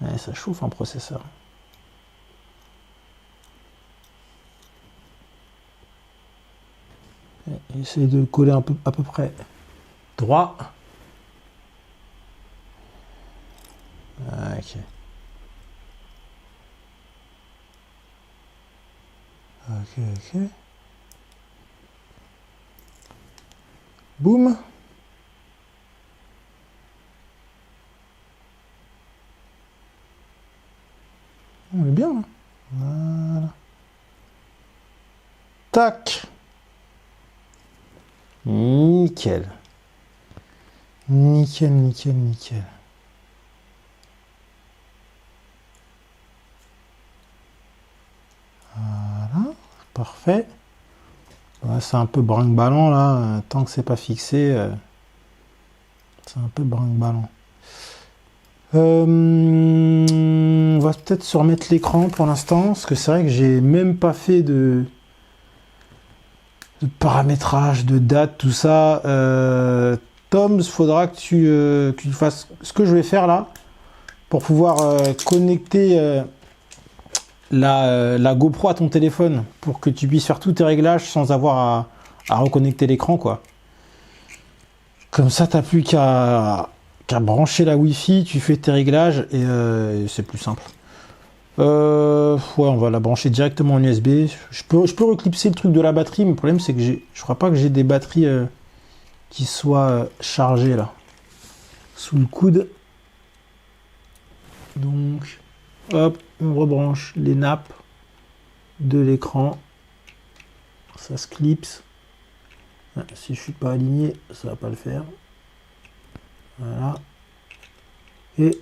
S1: Ouais, ça chauffe un processeur. Essayez de coller à peu près droit. Ok. Ok. Boum. On est bien. Hein. Voilà. Tac. Nickel. Nickel. Voilà. Parfait. Ouais, c'est un peu brinque-ballant là. Tant que c'est pas fixé, c'est un peu brinque-ballant. On va peut-être se remettre l'écran pour l'instant, parce que c'est vrai que j'ai même pas fait de paramétrage, de date, tout ça. Tom, il faudra que tu fasses ce que je vais faire là, pour pouvoir connecter la GoPro à ton téléphone, pour que tu puisses faire tous tes réglages sans avoir à reconnecter l'écran, quoi. Comme ça, t'as plus qu'à brancher la Wi-Fi, tu fais tes réglages et c'est plus simple. Ouais, on va la brancher directement en USB. Je peux reclipser le truc de la batterie, mais le problème c'est que je crois pas que j'ai des batteries qui soient chargées là sous le coude. Donc, hop, on rebranche les nappes de l'écran. Ça se clipse. Si je suis pas aligné, ça va pas le faire. Voilà. Et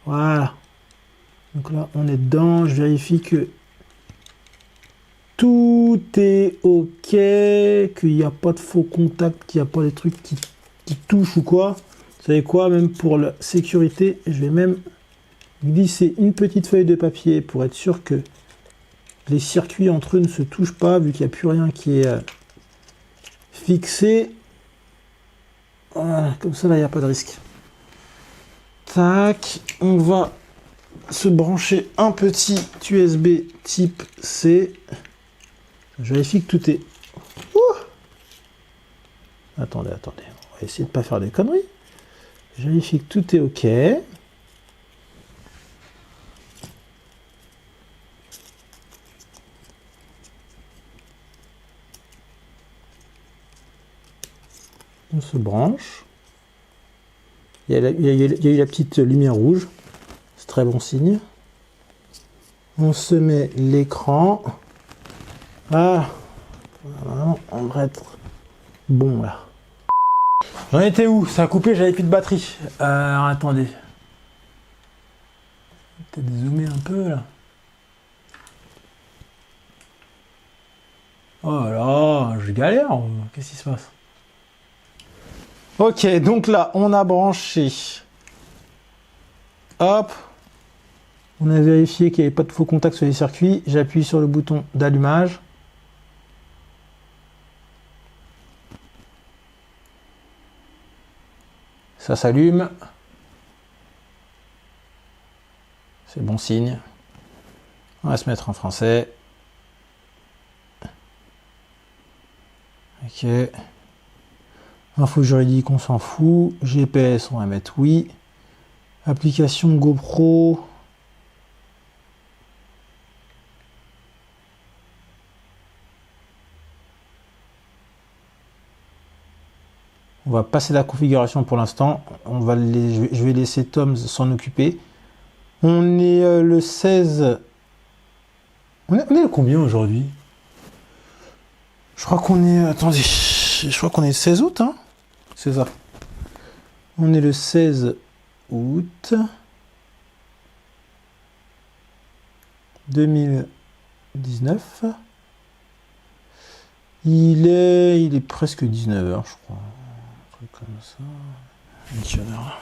S1: voilà. Donc là, on est dedans. Je vérifie que tout est OK, qu'il n'y a pas de faux contacts, qu'il n'y a pas des trucs qui touchent ou quoi. Vous savez quoi, même pour la sécurité, je vais même glisser une petite feuille de papier pour être sûr que les circuits entre eux ne se touchent pas, vu qu'il n'y a plus rien qui est fixé. Voilà, comme ça, là, il n'y a pas de risque. Tac, on va se brancher un petit USB type C. Je vérifie que tout est... Attendez. On va essayer de ne pas faire des conneries. Je vérifie que tout est OK. On se branche. Il y a eu la petite lumière rouge. C'est très bon signe. On se met l'écran. Ah, on devrait être bon là. J'en étais où? Ça a coupé, j'avais plus de batterie. Attendez. Peut-être zoomer un peu là. Oh là, je galère. Qu'est-ce qui se passe? Ok, donc là, on a branché. Hop. On a vérifié qu'il n'y avait pas de faux contact sur les circuits. J'appuie sur le bouton d'allumage. Ça s'allume. C'est bon signe. On va se mettre en français. Ok. Info juridique, on s'en fout. GPS, on va mettre oui. Application GoPro. On va passer la configuration pour l'instant. Je vais laisser Tom s'en occuper. On est le 16. On est le combien aujourd'hui? Je crois qu'on est. Attendez. Je crois qu'on est le 16 août, hein? C'est ça. On est le 16 août 2019. Il est presque 19h, je crois. Un truc comme ça. Dictionnaire.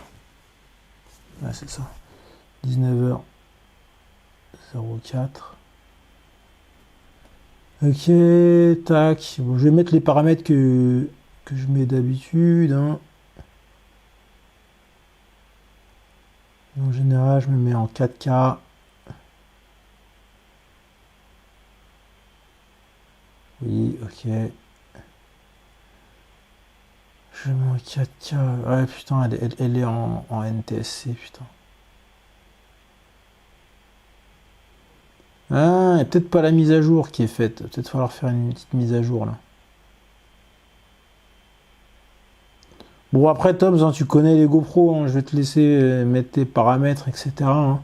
S1: Ouais, c'est ça. 19h04. Ok, tac. Bon, je vais mettre les paramètres que je mets d'habitude. Hein. En général, je me mets en 4K. Oui, ok. Je mets en 4K. Ouais, putain, elle est en NTSC, putain. Ah, il n'y a peut-être pas la mise à jour qui est faite. Peut-être falloir faire une petite mise à jour, là. Bon, après, Tom, hein, tu connais les GoPro. Hein, je vais te laisser mettre tes paramètres, etc. Hein.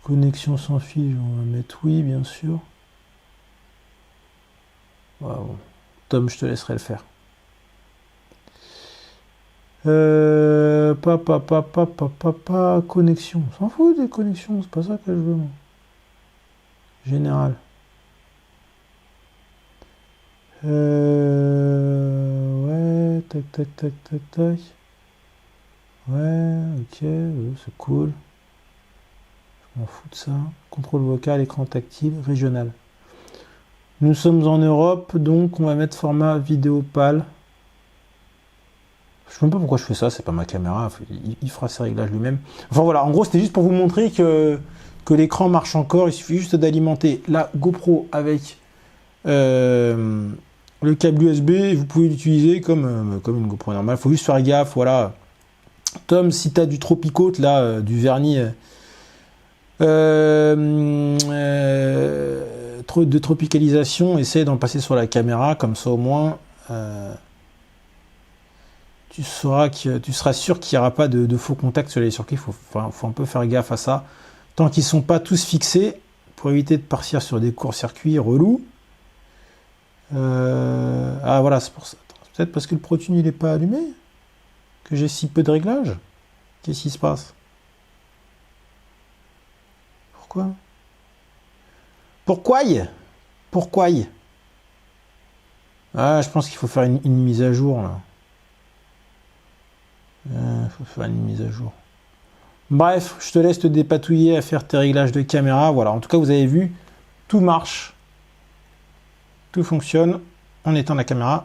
S1: Connexion sans fil, on va mettre oui, bien sûr. Wow. Tom, je te laisserai le faire. Connexion. On s'en fout des connexions, c'est pas ça que je veux, moi. Général. Ouais, tac, tac, tac, tac, tac. Ouais, ok, c'est cool. Je m'en fous de ça. Contrôle vocal, écran tactile, régional. Nous sommes en Europe, donc on va mettre format vidéo pâle. Je sais même pas pourquoi je fais ça, c'est pas ma caméra, il fera ses réglages lui-même. Enfin voilà, en gros c'était juste pour vous montrer que l'écran marche encore, il suffit juste d'alimenter la GoPro avec le câble USB et vous pouvez l'utiliser comme une GoPro normale. Il faut juste faire gaffe, voilà. Tom, si tu as du tropicote, là, du vernis de tropicalisation, essaie d'en passer sur la caméra, comme ça au moins tu seras sûr qu'il n'y aura pas de faux contacts sur les circuits. Il faut un peu faire gaffe à ça. Tant qu'ils ne sont pas tous fixés, pour éviter de partir sur des courts-circuits relous. Ah voilà, c'est pour ça. Peut-être parce que le ProTune il n'est pas allumé que j'ai si peu de réglages. Qu'est-ce qui se passe? Pourquoi? Pourquoi? Ah, je pense qu'il faut faire une mise à jour là. Faut faire une mise à jour. Bref, je te laisse te dépatouiller à faire tes réglages de caméra. Voilà, en tout cas, vous avez vu, tout marche. Tout fonctionne. On éteint la caméra.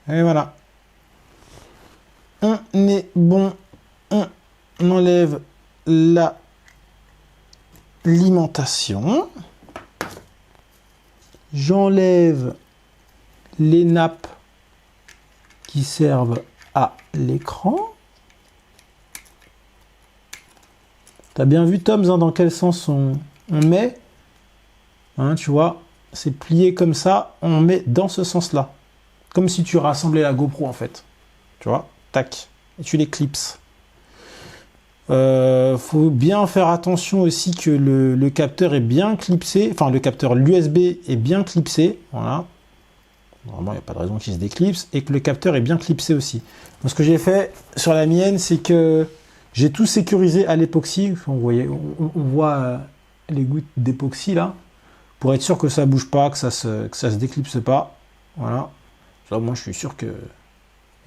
S1: Et voilà. On est bon. On enlève l'alimentation. J'enlève les nappes qui servent à l'écran. T'as bien vu, Tom, hein, dans quel sens on met. Hein, tu vois, c'est plié comme ça, on met dans ce sens-là. Comme si tu rassemblais la GoPro en fait. Tu vois, tac, et tu les clipses. Faut bien faire attention aussi que le capteur est bien clipsé, enfin le capteur l'USB est bien clipsé, voilà. Normalement, il n'y a pas de raison qu'il se déclipse, et que le capteur est bien clipsé aussi. Donc, ce que j'ai fait sur la mienne, c'est que j'ai tout sécurisé à l'époxy. On voit les gouttes d'époxy là, pour être sûr que ça bouge pas, que ça se déclipse pas. Voilà. Ça, moi, je suis sûr qu'il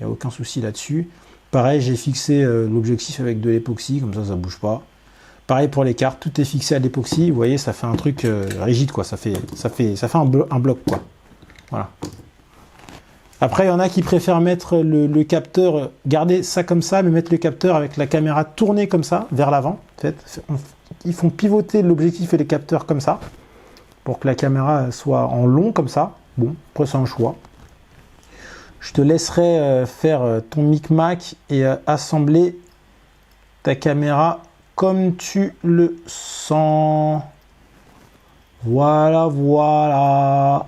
S1: n'y a aucun souci là-dessus. Pareil, j'ai fixé l'objectif avec de l'époxy, comme ça ne bouge pas. Pareil pour les cartes, tout est fixé à l'époxy. Vous voyez, ça fait un truc rigide, quoi. Ça fait un bloc, quoi. Voilà. Après, il y en a qui préfèrent mettre le capteur, garder ça comme ça, mais mettre le capteur avec la caméra tournée comme ça, vers l'avant. En fait, ils font pivoter l'objectif et les capteurs comme ça, pour que la caméra soit en long comme ça. Bon, après c'est un choix. Je te laisserai faire ton micmac et assembler ta caméra comme tu le sens. Voilà, voilà.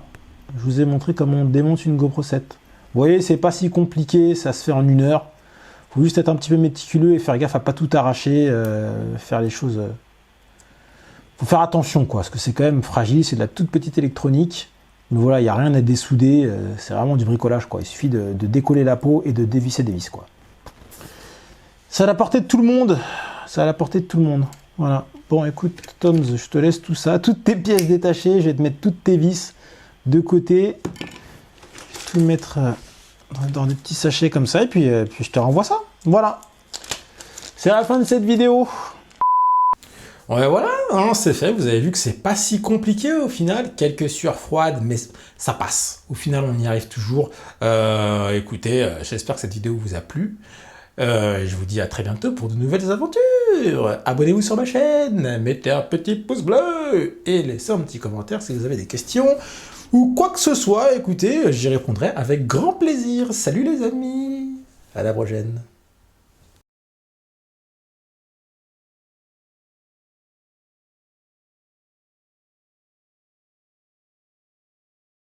S1: Je vous ai montré comment on démonte une GoPro 7. Vous voyez, c'est pas si compliqué, ça se fait en 1 heure. Faut juste être un petit peu méticuleux et faire gaffe à pas tout arracher, faire les choses. Faut faire attention, quoi, parce que c'est quand même fragile, c'est de la toute petite électronique. Mais voilà, il n'y a rien à dessouder, c'est vraiment du bricolage, quoi. Il suffit de décoller la peau et de dévisser des vis, quoi. C'est à la portée de tout le monde. C'est à la portée de tout le monde. Voilà. Bon, écoute, Tom, je te laisse tout ça, toutes tes pièces détachées, je vais te mettre toutes tes vis de côté. Je vais tout mettre dans des petits sachets comme ça, et puis je te renvoie ça. Voilà. C'est la fin de cette vidéo. Ouais, voilà, hein, c'est fait. Vous avez vu que c'est pas si compliqué au final. Quelques sueurs froides, mais ça passe. Au final, on y arrive toujours. Écoutez, j'espère que cette vidéo vous a plu. Je vous dis à très bientôt pour de nouvelles aventures. Abonnez-vous sur ma chaîne, mettez un petit pouce bleu et laissez un petit commentaire si vous avez des questions ou quoi que ce soit. Écoutez, j'y répondrai avec grand plaisir. Salut les amis, à la prochaine.